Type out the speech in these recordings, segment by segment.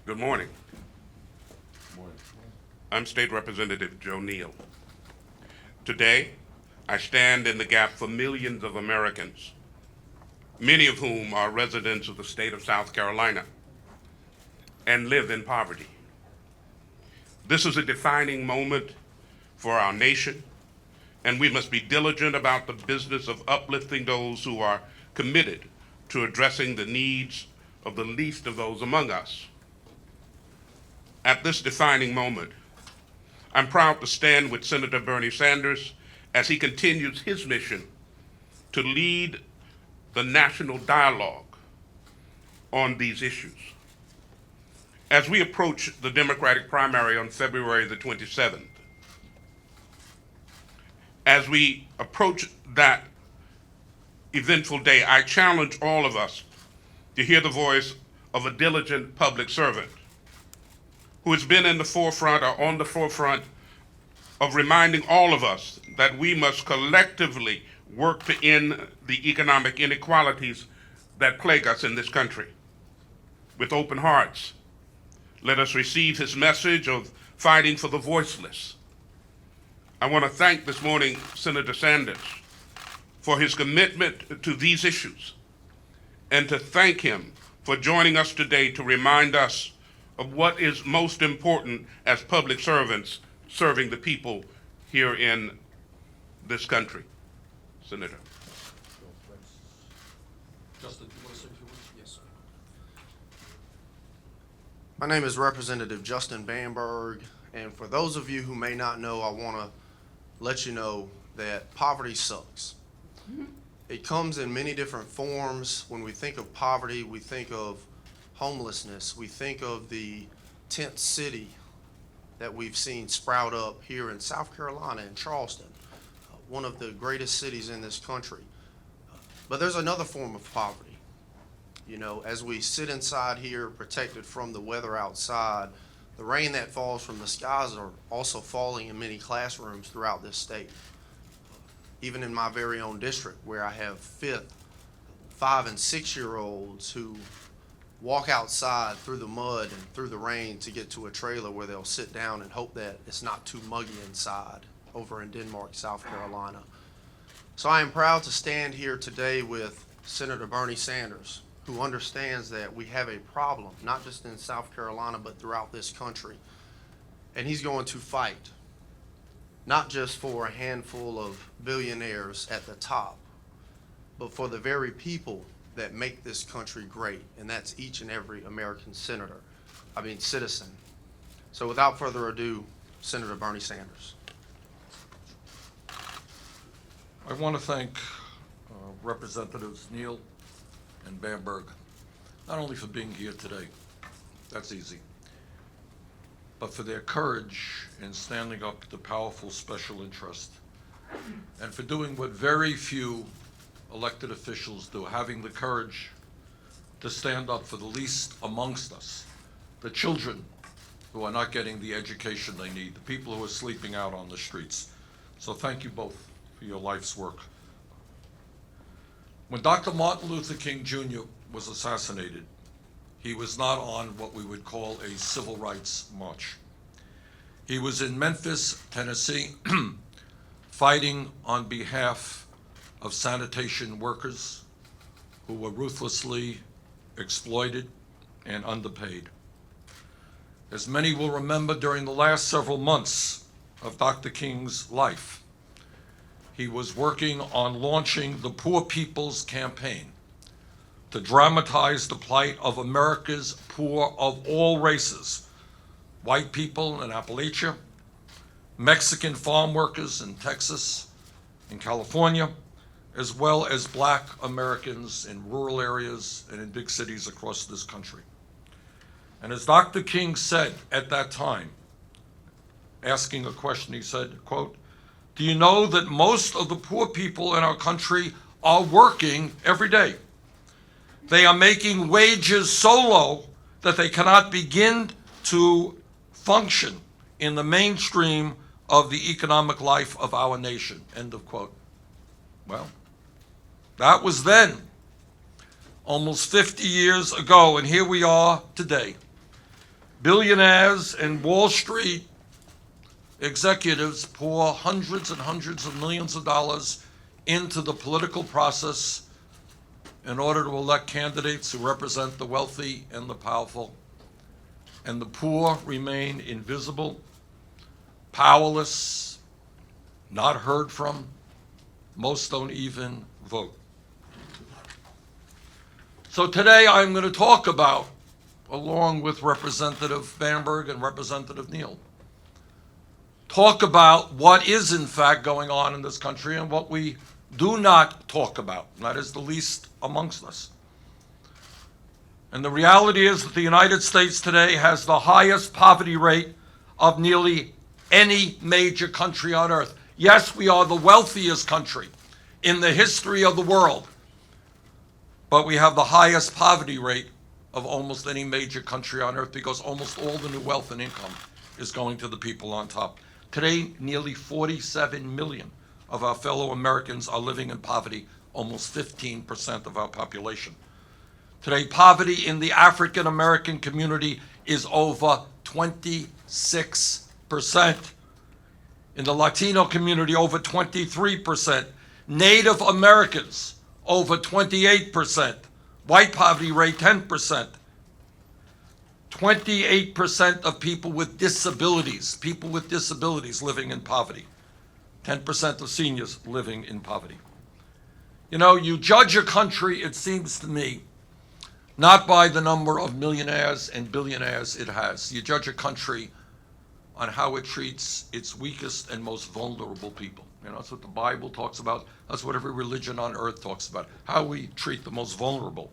Good morning. I'm State Representative Joe Neal. Today, I stand in the gap for millions of Americans, many of whom are residents of the state of South Carolina and live in poverty. This is a defining moment for our nation, and we must be diligent about the business of uplifting those who are committed to addressing the needs of the least of those among us. At this defining moment, I'm proud to stand with Senator Bernie Sanders as he continues his mission to lead the national dialogue on these issues. As we approach the Democratic primary on February the 27th, as we approach that eventful day, I challenge all of us to hear the voice of a diligent public servant who has been in the forefront or on the forefront of reminding all of us that we must collectively work to end the economic inequalities that plague us in this country. With open hearts, let us receive his message of fighting for the voiceless. I want to thank this morning Senator Sanders for his commitment to these issues and to thank him for joining us today to remind us of what is most important as public servants serving the people here in this country. Senator. Justin, do you want to say a few words? Yes. My name is Representative Justin Bamberg, and for those of you who may not know, I want to let you know that poverty sucks. It comes in many different forms. When we think of poverty, we think of homelessness. We think of the tent city that we've seen sprout up here in South Carolina, in Charleston, one of the greatest cities in this country. But there's another form of poverty. You know, as we sit inside here protected from the weather outside, the rain that falls from the skies are also falling in many classrooms throughout this state. Even in my very own district, where I have 5 and 6-year-olds who walk outside through the mud and through the rain to get to a trailer where they'll sit down and hope that it's not too muggy inside over in Denmark, South Carolina. So I am proud to stand here today with Senator Bernie Sanders, who understands that we have a problem, not just in South Carolina, but throughout this country. And he's going to fight, not just for a handful of billionaires at the top, but for the very people that make this country great, and that's each and every American citizen. So without further ado, Senator Bernie Sanders. I want to thank Representatives Neal and Bamberg, not only for being here today, that's easy, but for their courage in standing up to the powerful special interest, and for doing what very few elected officials do, having the courage to stand up for the least amongst us, the children who are not getting the education they need, the people who are sleeping out on the streets. So thank you both for your life's work. When Dr. Martin Luther King Jr. was assassinated, he was not on what we would call a civil rights march. He was in Memphis, Tennessee, fighting on behalf of sanitation workers who were ruthlessly exploited and underpaid. As many will remember, during the last several months of Dr. King's life, he was working on launching the Poor People's Campaign to dramatize the plight of America's poor of all races, white people in Appalachia, Mexican farm workers in Texas, in California, as well as Black Americans in rural areas and in big cities across this country. And as Dr. King said at that time, asking a question, he said, quote, "Do you know that most of the poor people in our country are working every day? They are making wages so low that they cannot begin to function in the mainstream of the economic life of our nation," end of quote. Well, that was then, almost 50 years ago, and here we are today, billionaires and Wall Street executives pour hundreds and hundreds of millions of dollars into the political process in order to elect candidates who represent the wealthy and the powerful. And the poor remain invisible, powerless, not heard from. Most don't even vote. So today I'm going to talk about, along with Representative Bamberg and Representative Neal, talk about what is in fact going on in this country and what we do not talk about, and that is the least amongst us. And the reality is that the United States today has the highest poverty rate of nearly any major country on earth. Yes, we are the wealthiest country in the history of the world, but we have the highest poverty rate of almost any major country on earth because almost all the new wealth and income is going to the people on top. Today, nearly 47 million of our fellow Americans are living in poverty, almost 15% of our population. Today, poverty in the African American community is over 26%. In the Latino community, over 23%. Native Americans, over 28%. White poverty rate, 10%. 28% of people with disabilities living in poverty. 10% of seniors living in poverty. You know, you judge a country, it seems to me, not by the number of millionaires and billionaires it has. You judge a country on how it treats its weakest and most vulnerable people. You know, that's what the Bible talks about. That's what every religion on earth talks about, how we treat the most vulnerable.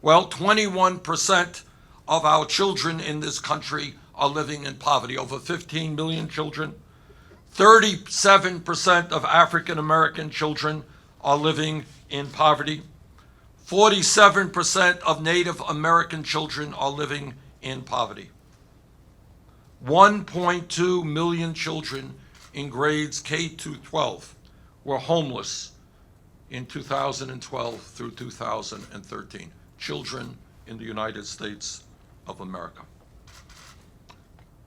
Well, 21% of our children in this country are living in poverty, over 15 million children. 37% of African American children are living in poverty. 47% of Native American children are living in poverty. 1.2 million children in grades K to 12 were homeless in 2012 through 2013. Children in the United States of America.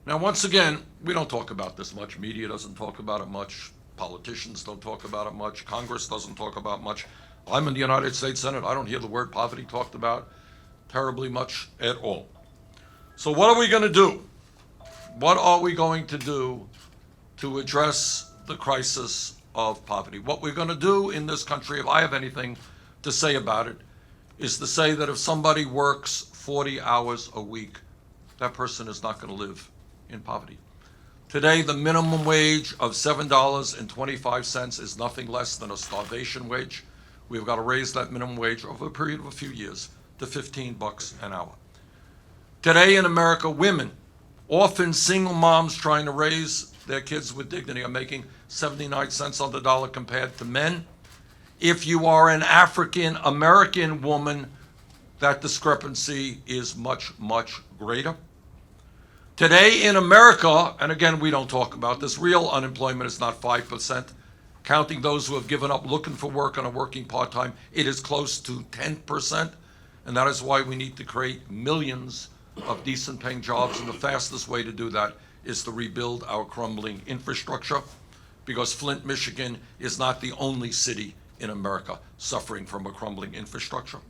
Now, once again, we don't talk about this much. Media doesn't talk about it much. Politicians don't talk about it much. Congress doesn't talk about it much. I'm in the United States Senate. I don't hear the word poverty talked about terribly much at all. So what are we going to do? What are we going to do to address the crisis of poverty? What we're going to do in this country, if I have anything to say about it, is to say that if somebody works 40 hours a week, that person is not going to live in poverty. Today, the minimum wage of $7.25 is nothing less than a starvation wage. We've got to raise that minimum wage over a period of a few years to $15 an hour. Today in America, women, often single moms trying to raise their kids with dignity, are making 79 cents on the dollar compared to men. If you are an African American woman, that discrepancy is much, much greater. Today in America, and again, we don't talk about this, real unemployment is not 5%. Counting those who have given up looking for work and are working part-time, it is close to 10%. And that is why we need to create millions of decent paying jobs. And the fastest way to do that is to rebuild our crumbling infrastructure, because Flint, Michigan is not the only city in America suffering from a crumbling infrastructure.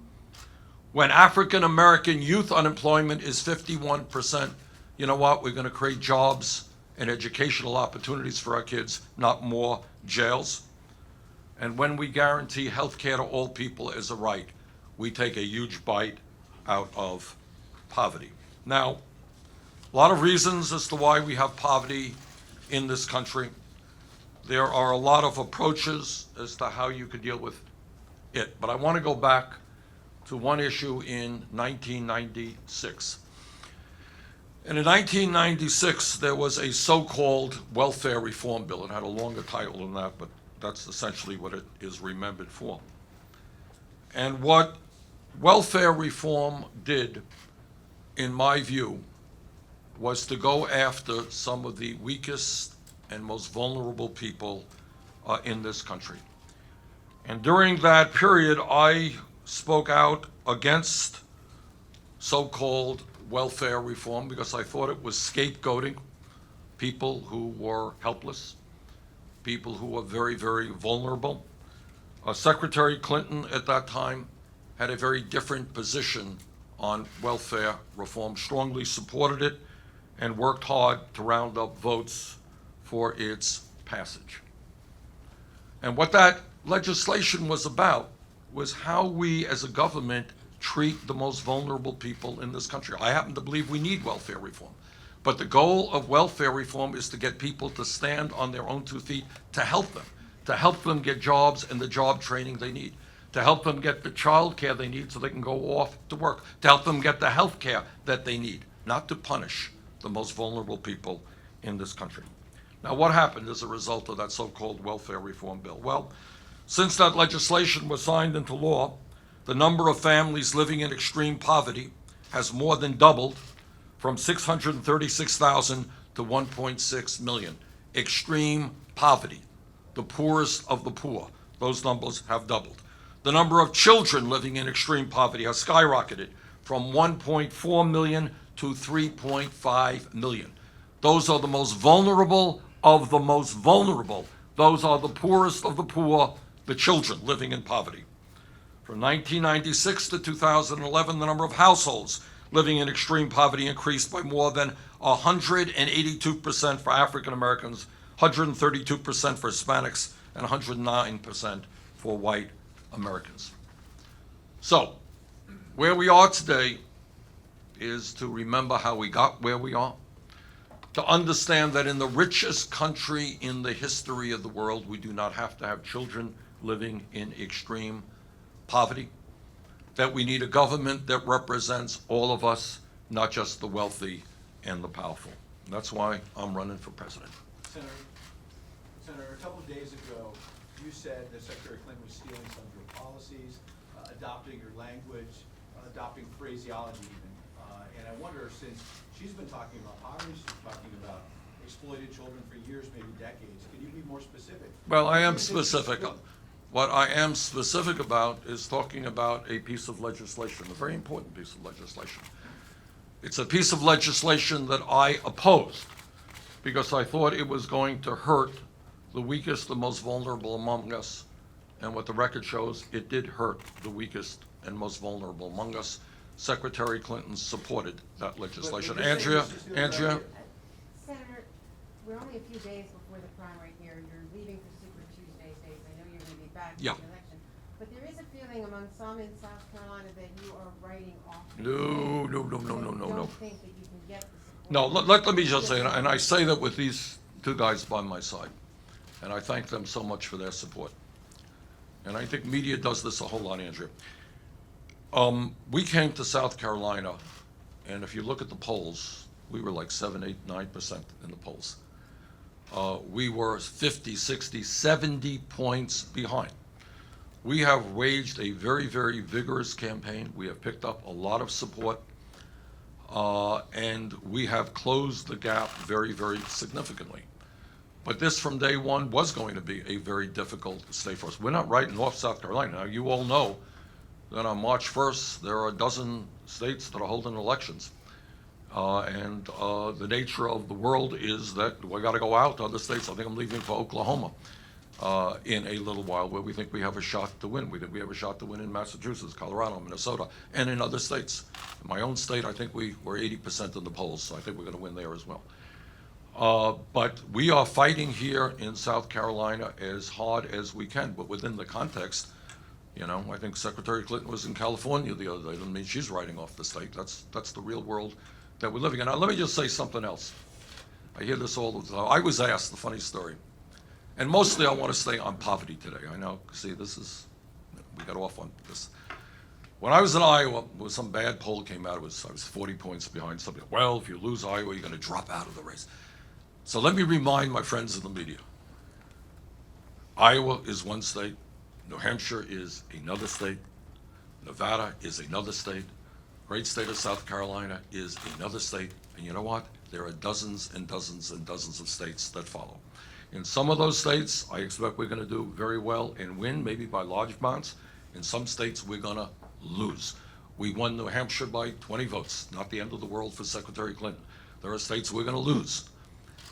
When African American youth unemployment is 51%, you know what? We're going to create jobs and educational opportunities for our kids, not more jails. And when we guarantee health care to all people as a right, we take a huge bite out of poverty. Now, a lot of reasons as to why we have poverty in this country. There are a lot of approaches as to how you could deal with it. But I want to go back to one issue in 1996. And in 1996, there was a so-called welfare reform bill. It had a longer title than that, but that's essentially what it is remembered for. And what welfare reform did, in my view, was to go after some of the weakest and most vulnerable people in this country. And during that period, I spoke out against so-called welfare reform because I thought it was scapegoating people who were helpless, people who were very, very vulnerable. Secretary Clinton at that time had a very different position on welfare reform, strongly supported it, and worked hard to round up votes for its passage. And what that legislation was about was how we as a government treat the most vulnerable people in this country. I happen to believe we need welfare reform. But the goal of welfare reform is to get people to stand on their own 2 feet, to help them get jobs and the job training they need, to help them get the child care they need so they can go off to work, to help them get the health care that they need, not to punish the most vulnerable people in this country. Now, what happened as a result of that so-called welfare reform bill? Well, since that legislation was signed into law, the number of families living in extreme poverty has more than doubled from 636,000 to 1.6 million. Extreme poverty, the poorest of the poor. Those numbers have doubled. The number of children living in extreme poverty has skyrocketed from 1.4 million to 3.5 million. Those are the most vulnerable of the most vulnerable. Those are the poorest of the poor, the children living in poverty. From 1996 to 2011, the number of households living in extreme poverty increased by more than 182% for African Americans, 132% for Hispanics, and 109% for white Americans. So, where we are today is to remember how we got where we are, to understand that in the richest country in the history of the world, we do not have to have children living in extreme poverty, that we need a government that represents all of us, not just the wealthy and the powerful. And that's why I'm running for president. Senator, a couple of days ago, you said that Secretary Clinton was stealing some of your policies, adopting your language, adopting phraseology even. And I wonder, since she's been talking about poverty, she's been talking about exploited children for years, maybe decades, can you be more specific? Well, I am specific. What I am specific about is talking about a piece of legislation, a very important piece of legislation. It's a piece of legislation that I opposed because I thought it was going to hurt the weakest, the most vulnerable among us. And what the record shows, it did hurt the weakest and most vulnerable among us. Secretary Clinton supported that legislation. Andrea? Senator, we're only a few days before the primary here. You're leaving for Super Tuesday states. I know you're going to be back Yeah. for the election. But there is a feeling among some in South Carolina that you are writing off. No. Don't think that you can get the support. No, let me just say, and I say that with these two guys by my side, and I thank them so much for their support. And I think media does this a whole lot, Andrea. We came to South Carolina, and if you look at the polls, we were like 7, 8, 9% in the polls. We were 50, 60, 70 points behind. We have waged a very, very vigorous campaign. We have picked up a lot of support, and we have closed the gap very, very significantly. But this from day one was going to be a very difficult state for us. We're not writing off South Carolina. Now, you all know that on March 1st, there are a dozen states that are holding elections. And the nature of the world is that we got to go out to other states. I think I'm leaving for Oklahoma in a little while, where we think we have a shot to win. We think we have a shot to win in Massachusetts, Colorado, Minnesota, and in other states. In my own state, I think we were 80% in the polls, so I think we're going to win there as well. But we are fighting here in South Carolina as hard as we can, but within the context, you know, I think Secretary Clinton was in California the other day. Doesn't mean she's writing off the state. That's the real world that we're living in. Now, let me just say something else. I hear this all the time. I was asked a funny story, and mostly I want to stay on poverty today. I know, see, we got off on this. When I was in Iowa, there was some bad poll came out. I was 40 points behind somebody. Well, if you lose Iowa, you're going to drop out of the race. So let me remind my friends in the media. Iowa is one state. New Hampshire is another state. Nevada is another state. Great state of South Carolina is another state. And you know what? There are dozens and dozens and dozens of states that follow. In some of those states, I expect we're going to do very well and win, maybe by large amounts. In some states, we're going to lose. We won New Hampshire by 20 votes, not the end of the world for Secretary Clinton. There are states we're going to lose.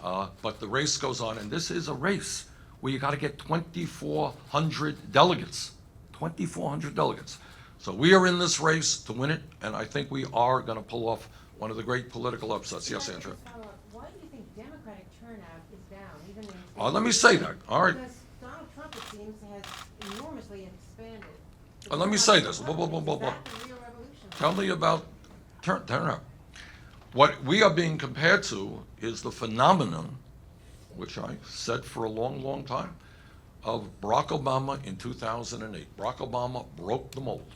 But the race goes on, and this is a race where you got to get 2,400 delegates. 2,400 delegates. So we are in this race to win it, and I think we are going to pull off one of the great political upsets. Yes, Andrew? Why do you think Democratic turnout is down, even in? Let me say that, all right? Because Donald Trump, it seems, has enormously expanded. Let me say this. Whoa. Is that the real revolution? Tell me about turnout. What we are being compared to is the phenomenon, which I said for a long, long time, of Barack Obama in 2008. Barack Obama broke the mold.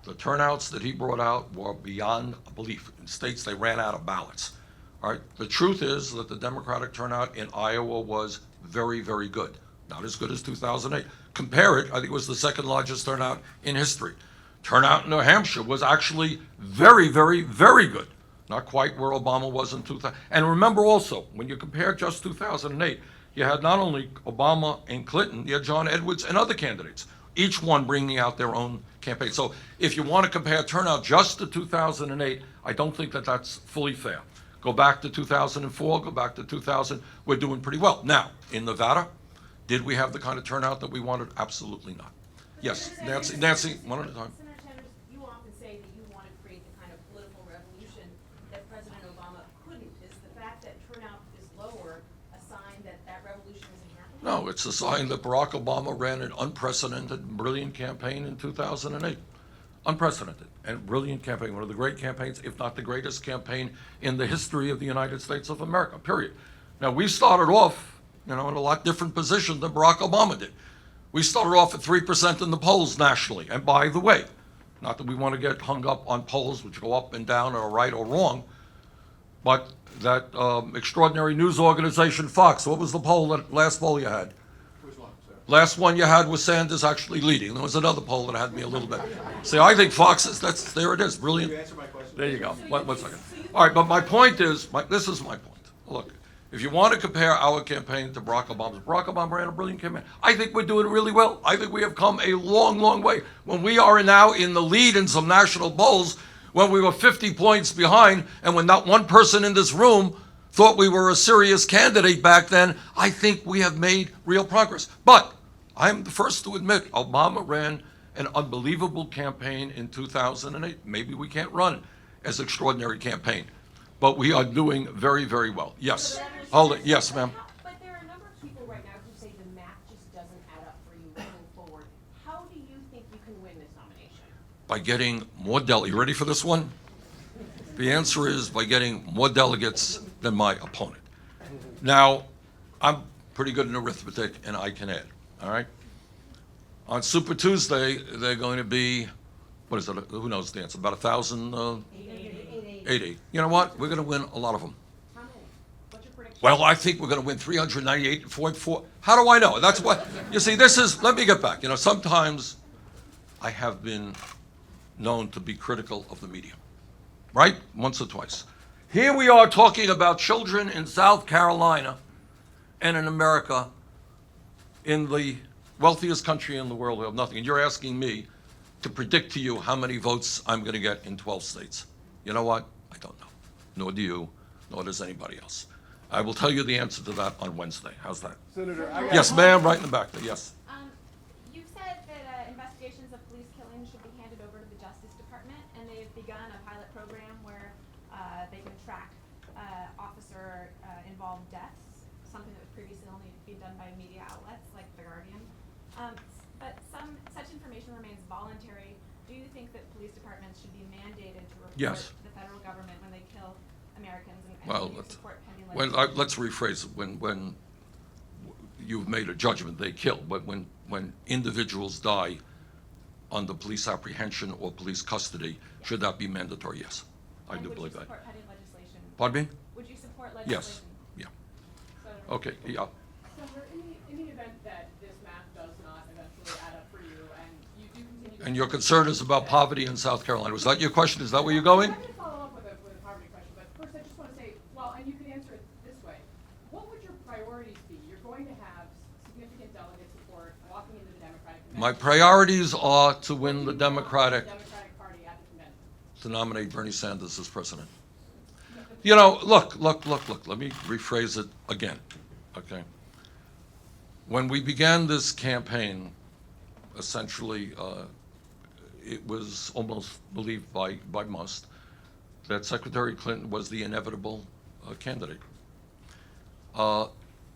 The turnouts that he brought out were beyond belief. In states, they ran out of ballots. All right. The truth is that the Democratic turnout in Iowa was very, very good. Not as good as 2008. Compare it, I think it was the second largest turnout in history. Turnout in New Hampshire was actually very, very, very good. Not quite where Obama was in 2000. And remember also, when you compare just 2008, you had not only Obama and Clinton, you had John Edwards and other candidates, each one bringing out their own campaign. So if you want to compare turnout just to 2008, I don't think that that's fully fair. Go back to 2004, go back to 2000, we're doing pretty well. Now, in Nevada, did we have the kind of turnout that we wanted? Absolutely not. Yes, Nancy, one at a time. Senator Sanders, you often say that you want to create the kind of political revolution that President Obama couldn't. Is the fact that turnout is lower a sign that that revolution isn't happening? No, it's a sign that Barack Obama ran an unprecedented, brilliant campaign in 2008. Unprecedented and brilliant campaign, one of the great campaigns, if not the greatest campaign in the history of the United States of America, period. Now, we started off, in a lot different position than Barack Obama did. We started off at 3% in the polls nationally. And by the way, not that we want to get hung up on polls which go up and down or right or wrong, but that extraordinary news organization, Fox, what was the last poll you had? Which one, sir? Last one you had was Sanders actually leading. There was another poll that had me a little bit. See, I think Fox is, there it is, brilliant. You answer my question? There you go. One second. All right, but my point is, this is my point. Look, if you want to compare our campaign to Barack Obama ran a brilliant campaign. I think we're doing really well. I think we have come a long, long way. When we are now in the lead in some national polls, when we were 50 points behind, and when not one person in this room thought we were a serious candidate back then, I think we have made real progress. But I'm the first to admit Obama ran an unbelievable campaign in 2008. Maybe we can't run as extraordinary campaign, but we are doing very, very well. Yes. Hold it. Yes, ma'am. But there are a number of people right now who say the math just doesn't add up for you moving forward. How do you think you can win this nomination? By getting more delegates. You ready for this one? The answer is by getting more delegates than my opponent. Now, I'm pretty good in arithmetic, and I can add, all right? On Super Tuesday, they're going to be, what is it, who knows the answer, about 1,000? 80. You know what? We're going to win a lot of them. How many? What's your prediction? Well, I think we're going to win 398.4. How do I know? That's what, you see, let me get back. Sometimes I have been known to be critical of the media, right? Once or twice. Here we are talking about children in South Carolina and in America, in the wealthiest country in the world who have nothing. And you're asking me to predict to you how many votes I'm going to get in 12 states. You know what? I don't know. Nor do you, nor does anybody else. I will tell you the answer to that on Wednesday. How's that? Senator, I got Yes, ma'am, right in the back there, yes. You've said that investigations of police killings should be handed over to the Justice Department, and they've begun a pilot program where they can track officer-involved deaths, something that was previously only being done by media outlets like The Guardian. But such information remains voluntary. Do you think that police departments should be mandated to report Yes. to the federal government when they kill Americans, and Well, do you support pending Well, legislation? let's rephrase it. When you've made a judgment, they kill. But when individuals die under police apprehension or police custody, should that be mandatory? Yes, I And do would believe you that. support pending legislation? Pardon me? Would you support Yes. legislation? Yeah. Senator? Okay. Yeah. Senator, in the event that this math does not eventually add up for you, and you do continue to... And your concern is about poverty in South Carolina. Was that your question? Is that where you're going? I'm going to follow up with a poverty question, but first I just want to say, well, and you can answer it this way. What would your priorities be? You're going to have significant delegate support walking into the Democratic convention. My priorities are to win the Democratic. Democratic Party at the convention. to nominate Bernie Sanders as president. You know, look, let me rephrase it again, okay? When we began this campaign, essentially, it was almost believed by most that Secretary Clinton was the inevitable candidate.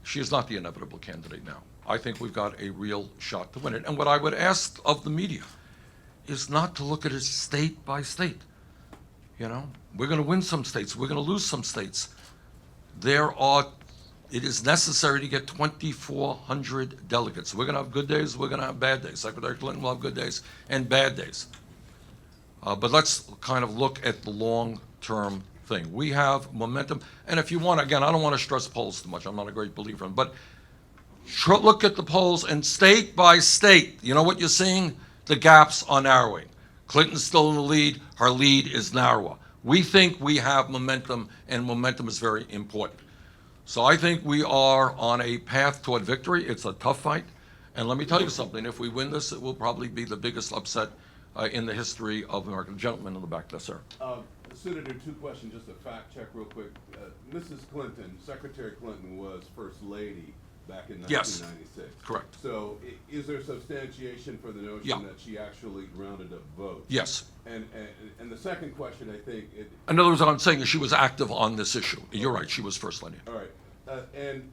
She is not the inevitable candidate now. I think we've got a real shot to win it. And what I would ask of the media is not to look at it state by state. You know, we're going to win some states, we're going to lose some states. It is necessary to get 2,400 delegates. We're going to have good days, we're going to have bad days. Secretary Clinton will have good days and bad days. But let's kind of look at the long-term thing. We have momentum, and if you want, again, I don't want to stress polls too much. I'm not a great believer in, but look at the polls and state by state. You know what you're seeing? The gaps are narrowing. Clinton's still in the lead. Her lead is narrower. We think we have momentum, and momentum is very important. So I think we are on a path toward victory. It's a tough fight. And let me tell you something. If we win this, it will probably be the biggest upset in the history of America. The gentleman in the back there, sir. Senator, two questions, just a fact check real quick. Mrs. Clinton, Secretary Clinton was First Lady back in Yes. 1996. Correct. So is there substantiation for the notion Yeah. that she actually rounded up votes? Yes. And the second question, I think, In other words, what I'm saying is she was active on this issue. You're right, she was first lady. all right, and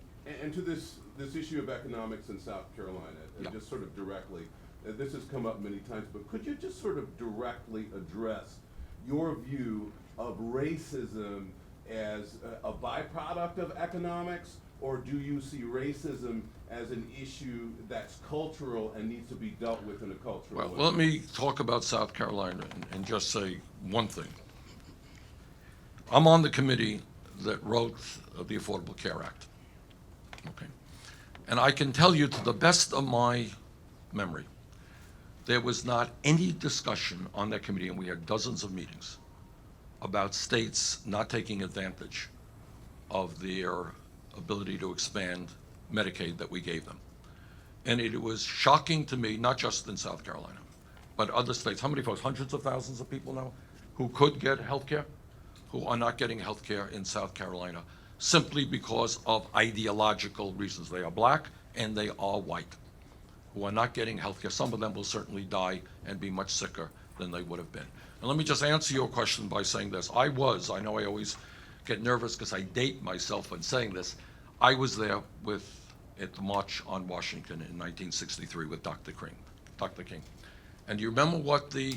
to this issue of economics in South Carolina, Yeah. just sort of directly, this has come up many times, but could you just sort of directly address your view of racism as a byproduct of economics, or do you see racism as an issue that's cultural and needs to be dealt with in a cultural Well, way? let me talk about South Carolina and just say one thing. I'm on the committee that wrote the Affordable Care Act. Okay. And I can tell you, to the best of my memory, there was not any discussion on that committee, and we had dozens of meetings, about states not taking advantage of their ability to expand Medicaid that we gave them. And it was shocking to me, not just in South Carolina, but other states. How many folks, hundreds of thousands of people now, who could get health care, who are not getting health care in South Carolina simply because of ideological reasons. They are black and they are white, who are not getting health care. Some of them will certainly die and be much sicker than they would have been. And let me just answer your question by saying this. I know I always get nervous because I date myself when saying this. I was there at the March on Washington in 1963 with Dr. King. And do you remember what the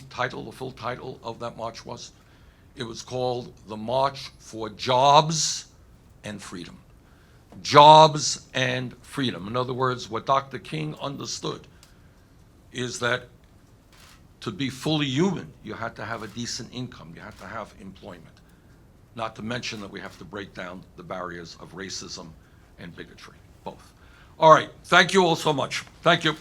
full title of that march was? It was called the March for Jobs and Freedom. Jobs and freedom. In other words, what Dr. King understood is that to be fully human, you had to have a decent income, you had to have employment. Not to mention that we have to break down the barriers of racism and bigotry, both. All right, thank you all so much. Thank you.